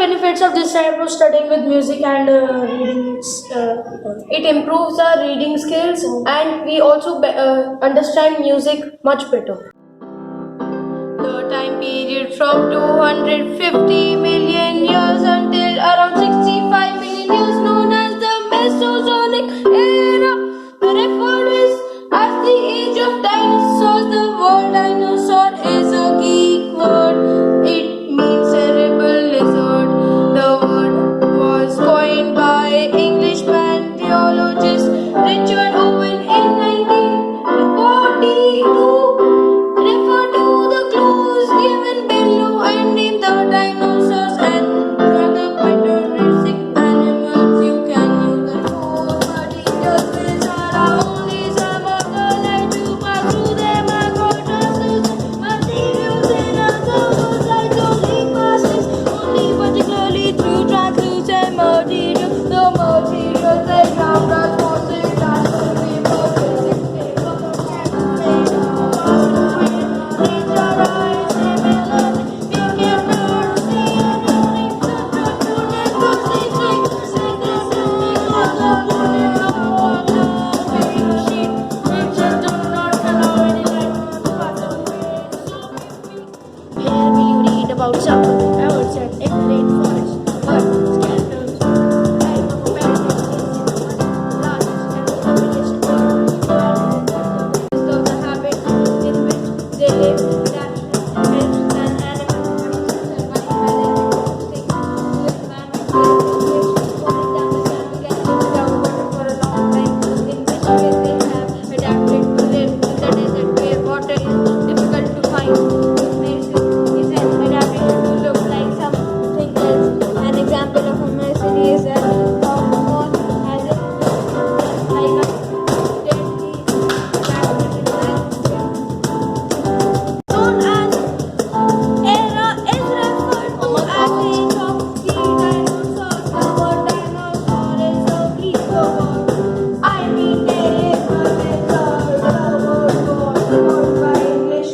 benefits of this type of studying with music and reading. It improves our reading skills, and we also understand music much better. The time period from 250 million years until around 65 million years, known as the Mesozoic era, were referred as the age of dinosaurs. The word dinosaur is a Greek word. It means terrible lizard. The word was coined by English paleologist Richard Owen in 1942. Refer to the clues given below and name the dinosaurs and other paternalistic animals. You can use the four, but details which are only some of the light to pass through them are called translucent materials. In other words, light only passes only particularly through translucent material. The materials they ground as fossil transfer paper, physics paper, here we read about some of the birds and evergreen forests, birds, scandals, time of largest and population of the habits in which they live, naturally, helps an animal to survive by their environment, falling down the ground, can live downwater for a long time, in which way they have adapted to live in the desert where water is difficult to find. An example of a nursery is a moth has a like a deadly known as era is referred to as age of the dinosaurs. The word dinosaur is a Greek word. I mean it is a lizard. The word was coined by English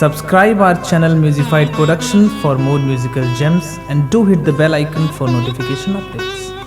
Subscribe our channel Musified Production for more musical gems and do hit the bell icon for notification updates.